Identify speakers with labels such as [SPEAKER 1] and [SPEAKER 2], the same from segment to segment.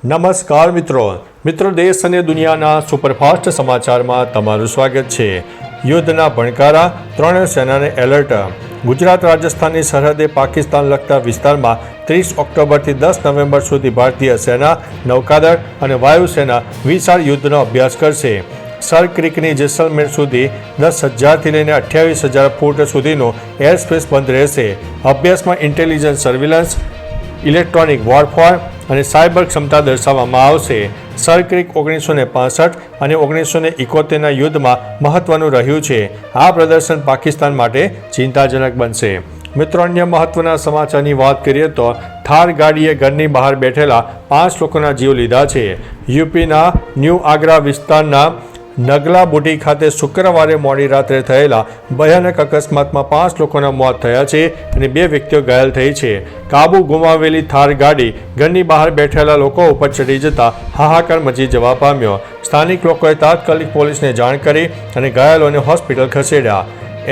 [SPEAKER 1] નમસ્કાર મિત્રો દેશ અને દુનિયાના સુપરફાસ્ટ સમાચારમાં તમારું સ્વાગત છે। યુદ્ધના ભણકારા, ત્રણેય સેનાને એલર્ટ। ગુજરાત રાજસ્થાનની સરહદે પાકિસ્તાન લગતા વિસ્તારમાં 30 ઓક્ટોબરથી 10 નવેમ્બર સુધી ભારતીય સેના, નૌકાદળ અને વાયુસેના વિશાળ યુદ્ધનો અભ્યાસ કરશે। સર ક્રિકની જેસલમેર સુધી 10,000થી લઈને 28,000 ફૂટ સુધીનું એર સ્પેસ બંધ રહેશે। અભ્યાસમાં ઇન્ટેલિજન્સ, સર્વેલન્સ, ઇલેક્ટ્રોનિક વોરફેર અને સાયબર ક્ષમતા દર્શાવવામાં આવશે। સર ક્રિક 1965 અને 1971ના યુદ્ધમાં મહત્વનું રહ્યું છે। આ પ્રદર્શન પાકિસ્તાન માટે ચિંતાજનક બનશે। મિત્રો, અન્ય મહત્વના સમાચારની વાત કરીએ તો થાર ગાડીએ ઘરની બહાર બેઠેલા 5 લોકોના જીવ લીધા છે। યુપીના ન્યૂ આગ્રા વિસ્તારના નગલા બુટી ખાતે શુક્રવારે મોડી રાત્રે થયેલા ભયાનક અકસ્માતમાં 5 લોકોના મોત થયા છે અને 2 વ્યક્તિઓ ઘાયલ થઈ છે। કાબુ ગુમાવેલી થાર ગાડી ઘરની બહાર બેઠેલા લોકો ઉપર ચડી જતા હાહાકાર મચી જવા પામ્યો। સ્થાનિક લોકોએ તાત્કાલિક પોલીસને જાણ કરી અને ઘાયલોને હોસ્પિટલ ખસેડ્યા।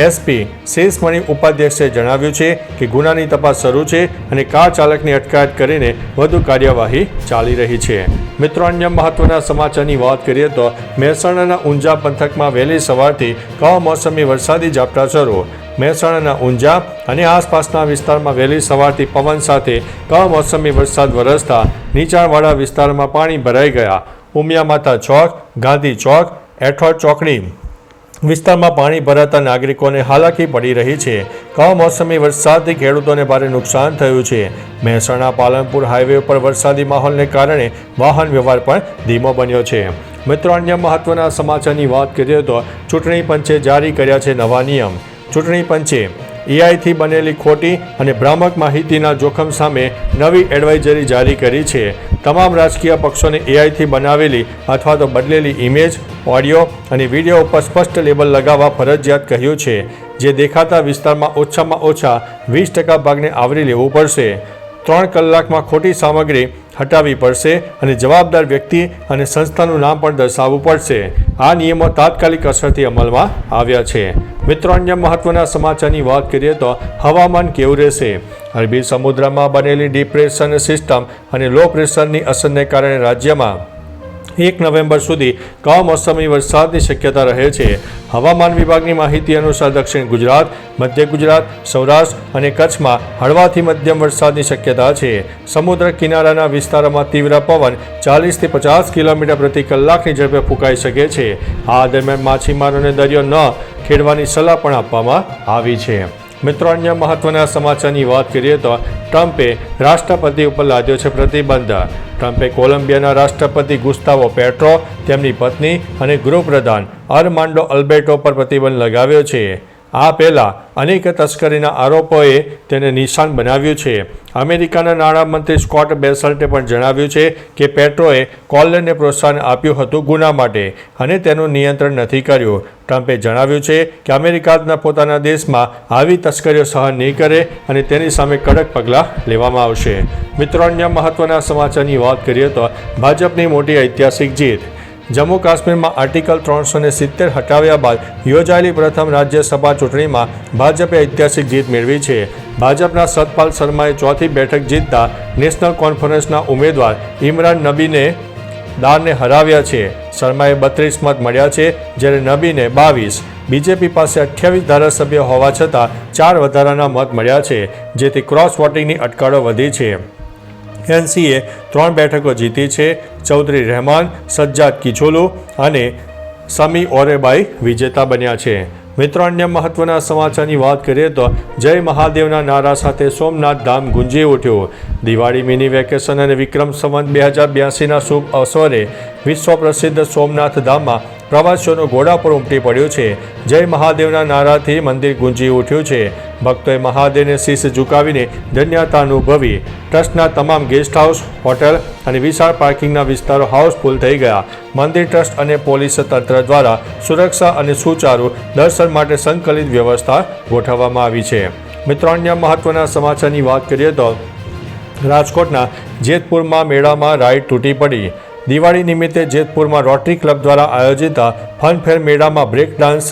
[SPEAKER 1] એસપી શેષમણી ઉપાધ્યક્ષે જણાવ્યું છે કે ગુનાની તપાસ શરૂ છે અને કાર ચાલકની અટકાયત કરીને વધુ કાર્યવાહી ચાલી રહી છે। મિત્રો, અન્ય મહત્વના સમાચારની વાત કરીએ તો મહેસાણાના ઊંઝા પંથકમાં વહેલી સવારથી કમોસમી વરસાદી ઝાપટા શરૂ। મહેસાણાના ઊંઝા અને આસપાસના વિસ્તારમાં વહેલી સવારથી પવન સાથે કમોસમી વરસાદ વરસતા નીચાણવાળા વિસ્તારમાં પાણી ભરાઈ ગયા। ઉમિયા માતા ચોક, ગાંધી ચોક, એઠોડ ચોકડી વિસ્તારમાં પાણી ભરાતા નાગરિકોને હાલાકી પડી રહી છે। કમોસમી વરસાદથી ખેડૂતોને ભારે નુકસાન થયું છે। મહેસાણા પાલનપુર હાઈવે પર વરસાદી માહોલને કારણે વાહન વ્યવહાર પણ ધીમો બન્યો છે। મિત્રો, અન્ય મહત્વના સમાચારની વાત કરીએ તો ચૂંટણી પંચે જારી કર્યા છે નવા નિયમ। ચૂંટણી પંચે એઆઈથી બનેલી ખોટી અને ભ્રામક માહિતીના જોખમ સામે નવી એડવાઇઝરી જારી કરી છે। તમામ રાજકીય પક્ષોને એઆઈથી બનાવેલી અથવા તો બદલેલી ઇમેજ, ઓડિયો અને વિડીયો ઉપર સ્પષ્ટ લેબલ લગાવવા ફરજિયાત કહ્યું છે, જે દેખાતા વિસ્તારમાં ઓછામાં ઓછા 20% ભાગને આવરી લેવું પડશે। 3 કલાકમાં ખોટી સામગ્રી હટાવવી પડશે અને જવાબદાર વ્યક્તિ અને સંસ્થાનું નામ પણ દર્શાવવું પડશે। આ નિયમો તાત્કાલિક અસરથી અમલમાં આવ્યા છે। મિત્રો, અન્ય મહત્વના સમાચારની વાત કરીએ તો હવામાન કેવું રહેશે? અરબી સમુદ્રમાં બનેલી ડિપ્રેશન સિસ્ટમ અને લો પ્રેશરની અસરને કારણે રાજ્યમાં 1 નવેમ્બર સુધી કમોસમી વરસાદની શક્યતા રહે છે। હવામાન વિભાગની માહિતી અનુસાર દક્ષિણ ગુજરાત, મધ્ય ગુજરાત, સૌરાષ્ટ્ર અને કચ્છમાં હળવાથી મધ્યમ વરસાદની શક્યતા છે। સમુદ્ર કિનારાના વિસ્તારોમાં તીવ્ર પવન 40થી 50 કિલોમીટર પ્રતિ કલાકની ઝડપે ફૂંકાઈ શકે છે। આ દરમિયાન માછીમારોને દરિયો ન ખેડવાની સલાહ પણ આપવામાં આવી છે। મિત્રો, અન્ય મહત્વના સમાચારની વાત કરીએ તો ટ્રમ્પે રાષ્ટ્રપતિ ઉપર લાદ્યો છે પ્રતિબંધ। ટ્રમ્પે કોલંબિયાના રાષ્ટ્રપતિ ગુસ્તાવો પેટ્રો, તેમની પત્ની અને ગૃહપ્રધાન અરમાન્ડો અલ્બર્ટો પર પ્રતિબંધ લગાવ્યો છે। આ પહેલાં અનેક તસ્કરીના આરોપોએ તેને નિશાન બનાવ્યું છે। અમેરિકાના નાણામંત્રી સ્કોટ બેસલ્ટે પણ જણાવ્યું છે કે પેટ્રોએ કોલરને પ્રોત્સાહન આપ્યું હતું ગુના માટે અને તેનું નિયંત્રણ નથી કર્યું। ટ્રમ્પે જણાવ્યું છે કે અમેરિકા પોતાના દેશમાં આવી તસ્કરીઓ સહન નહીં કરે અને તેની સામે કડક પગલાં લેવામાં આવશે। મિત્રો, અન્ય મહત્વના સમાચારની વાત કરીએ તો ભાજપની મોટી ઐતિહાસિક જીત। જમ્મુ કાશ્મીરમાં આર્ટિકલ 370 હટાવ્યા બાદ યોજાયેલી પ્રથમ રાજ્યસભા ચૂંટણીમાં ભાજપે ઐતિહાસિક જીત મેળવી છે। ભાજપના સતપાલ શર્માએ 4થી બેઠક જીતતા નેશનલ કોન્ફરન્સના ઉમેદવાર ઇમરાન નબીને દારને હરાવ્યા છે। શર્માએ 32 મત મળ્યા છે, જ્યારે નબીને 22। બીજેપી પાસે 28 ધારાસભ્યો હોવા છતાં 4 વધારાના મત મળ્યા છે, જેથી ક્રોસ વોટિંગની અટકળો વધી છે। એનસીએ 3 બેઠકો જીતી છે। ચૌધરી રહેમાન, સજ્જાદ કિચોલુ અને સમી ઓરેબાઈ વિજેતા બન્યા છે। મિત્રો, અન્ય મહત્વના સમાચારની વાત કરીએ તો જય મહાદેવના નારા સાથે સોમનાથ ધામ ગુંજી ઉઠ્યું। દિવાળી, મિની વેકેશન અને વિક્રમ સંવત 2082ના શુભ અવસરે વિશ્વ પ્રસિદ્ધ સોમનાથ ધામમાં પ્રવાસીઓનું ઘોડાપુર ઉમટી પડ્યું છે। જય મહાદેવના નારાથી મંદિર ગુંજી ઉઠ્યું છે। ભક્તોએ મહાદેવને શીશ ઝુકાવીને ધન્યતા અનુભવી। ટ્રસ્ટના તમામ ગેસ્ટ હાઉસ, હોટેલ અને વિશાળ પાર્કિંગના વિસ્તારો હાઉસફુલ થઈ ગયા। મંદિર ટ્રસ્ટ અને પોલીસ તંત્ર દ્વારા સુરક્ષા અને સુચારુ દર્શન માટે સંકલિત વ્યવસ્થા ગોઠવવામાં આવી છે। મિત્રો, અન્ય મહત્વના સમાચારની વાત કરીએ તો રાજકોટના જેતપુરમાં મેળામાં રાઈડ તૂટી પડી। દિવાળી નિમિત્તે જેતપુરમાં રોટરી ક્લબ દ્વારા આયોજિત ફનફેર મેળામાં બ્રેક ડાન્સ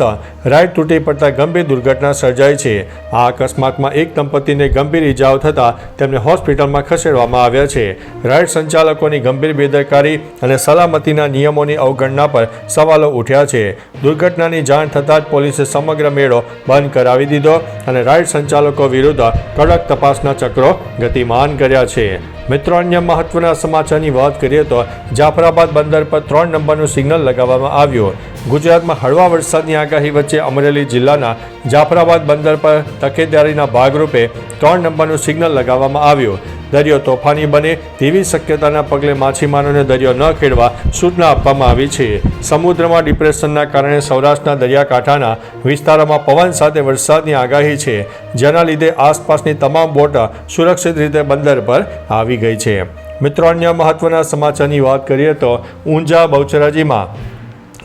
[SPEAKER 1] રાઇડ તૂટી પડતા ગંભીર દુર્ઘટના સર્જાઈ છે. આ અકસ્માતમાં એક દંપતીને ગંભીર ઇજાઓ થતાં તેમને હોસ્પિટલમાં ખસેડવામાં આવ્યા છે. રાઇડ સંચાલકોની ગંભીર બેદરકારી અને સલામતીના નિયમોની અવગણના પર સવાલો ઉઠ્યા છે. દુર્ઘટનાની જાણ થતાં જ પોલીસે સમગ્ર મેળો બંધ કરાવી દીધો અને રાઇડ સંચાલકો વિરુદ્ધ કડક તપાસના ચક્રો ગતિમાન કર્યા છે. મિત્રો, અન્ય મહત્વના સમાચારની વાત કરીએ તો જાફરાબાદ બંદર પર 3 નંબરનું સિગ્નલ લગાવવામાં આવ્યું. ગુજરાતમાં હળવા વરસાદની આગાહી વચ્ચે અમરેલી જિલ્લાના જાફરાબાદ બંદર પર તકેદારીના ભાગરૂપે 3 નંબરનું સિગ્નલ લગાવવામાં આવ્યું. દરિયો તોફાની બને તેવી શક્યતાના પગલે માછીમારોને દરિયો ન ખેડવા સૂચના આપવામાં આવી છે. સમુદ્રમાં ડિપ્રેશનના કારણે સૌરાષ્ટ્રના દરિયાકાંઠાના વિસ્તારોમાં પવન સાથે વરસાદની આગાહી છે, જેના લીધે આસપાસની તમામ બોટ સુરક્ષિત રીતે બંદર પર આવી ગઈ છે. મિત્રો, અન્ય મહત્વના સમાચારની વાત કરીએ તો ઊંઝા બહુચરાજીમાં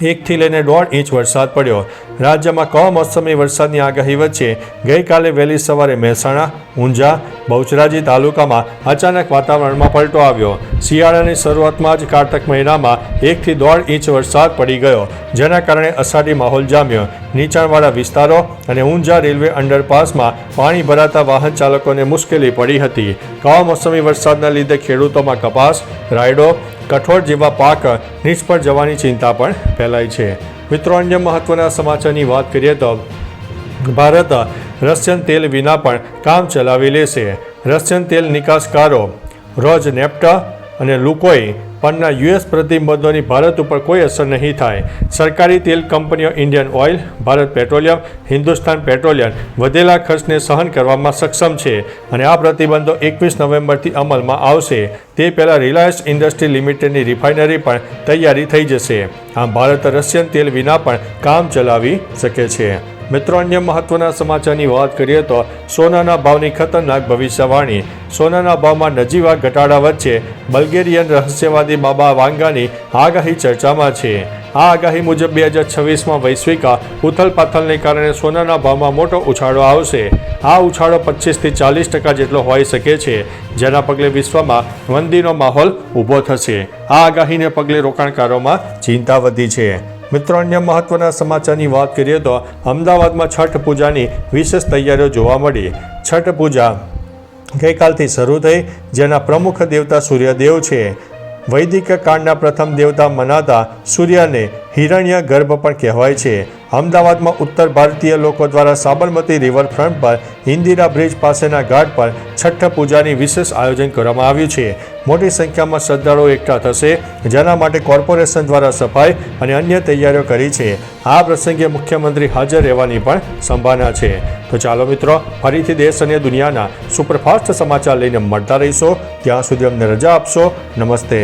[SPEAKER 1] 1 થી લઈને 1.5 ઇંચ વરસાદ પડ્યો. રાજ્યમાં કમોસમી વરસાદની આગાહી વચ્ચે ગઈકાલે વહેલી સવારે મહેસાણા, ઊંઝા, બહુચરાજી તાલુકામાં અચાનક વાતાવરણમાં પલટો આવ્યો. શિયાળાની શરૂઆતમાં જ કારતક મહિનામાં 1 થી 1.5 ઇંચ વરસાદ પડી ગયો, જેના કારણે અષાઢી માહોલ જામ્યો. નીચાણવાળા વિસ્તારો અને ઊંઝા રેલવે અંડરપાસમાં પાણી ભરાતા વાહન ચાલકોને મુશ્કેલી પડી હતી. કમોસમી વરસાદના લીધે ખેડૂતોમાં કપાસ, રાયડો, કઠોળ જેવા પાક નિષ્ફળ જવાની ચિંતા પણ ફેલાઈ છે. મિત્રો, અન્ય મહત્વના સમાચારની વાત કરીએ તો ભારત રશિયન તેલ વિના પણ કામ ચલાવી લેશે. રશિયન તેલ નિકાસકારો રોજનેફ્ટ અને લુકોઇલ પરના યુએસ પ્રતિબંધોની ભારત ઉપર કોઈ અસર નહીં થાય. સરકારી તેલ કંપનીઓ Indian oil, Bharat petroleum, Hindustan petroleum વધેલા ખર્ચને સહન કરવામાં સક્ષમ છે અને આ પ્રતિબંધો 21 નવેમ્બરથી અમલમાં આવશે. તે પહેલાં રિલાયન્સ ઇન્ડસ્ટ્રી લિમિટેડની રિફાઇનરી પણ તૈયારી થઈ જશે. આમ ભારત રશિયન તેલ વિના પણ કામ ચલાવી શકે છે. મિત્રો, અન્ય મહત્વના સમાચારની વાત કરીએ તો સોનાના ભાવની ખતરનાક ભવિષ્યવાણી. સોનાના ભાવમાં નજીવા ઘટાડા વચ્ચે બલ્ગેરિયન રહસ્યવાદી બાબા વાંગાની આગાહી ચર્ચામાં છે. આ આગાહી મુજબ 2026માં વૈશ્વિક ઉથલપાથલને કારણે સોનાના ભાવમાં મોટો ઉછાળો આવશે. આ ઉછાળો 25 થી 40% જેટલો હોઈ શકે છે, જેના પગલે વિશ્વમાં મંદીનો માહોલ ઊભો થશે. આ આગાહીને પગલે રોકાણકારોમાં ચિંતા વધી છે. મિત્રો, અન્ય મહત્વના સમાચારની વાત કરીએ તો અમદાવાદમાં છઠ પૂજાની વિશેષ તૈયારીઓ જોવા મળી. છઠ પૂજા ગઈકાલથી શરૂ થઈ, જેના પ્રમુખ દેવતા સૂર્યદેવ છે. વૈદિક કાળના પ્રથમ દેવતા મનાતા સૂર્યને હિરણ્ય ગર્ભ પણ કહેવાય છે. અમદાવાદમાં ઉત્તર ભારતીય લોકો દ્વારા સાબરમતી રિવરફ્રન્ટ પર ઇન્દિરા બ્રિજ પાસેના ઘાટ પર છઠ્ઠ પૂજાની વિશેષ આયોજન કરવામાં આવ્યું છે. મોટી સંખ્યામાં શ્રદ્ધાળુઓ એકઠા થશે, જેના માટે કોર્પોરેશન દ્વારા સફાઈ અને અન્ય તૈયારીઓ કરી છે. આ પ્રસંગે મુખ્યમંત્રી હાજર રહેવાની પણ સંભાવના છે. તો ચાલો મિત્રો, ફરીથી દેશ અને દુનિયાના સુપરફાસ્ટ સમાચાર લઈને મળતા રહીશો. ત્યાં સુધી અમને રજા આપશો. નમસ્તે.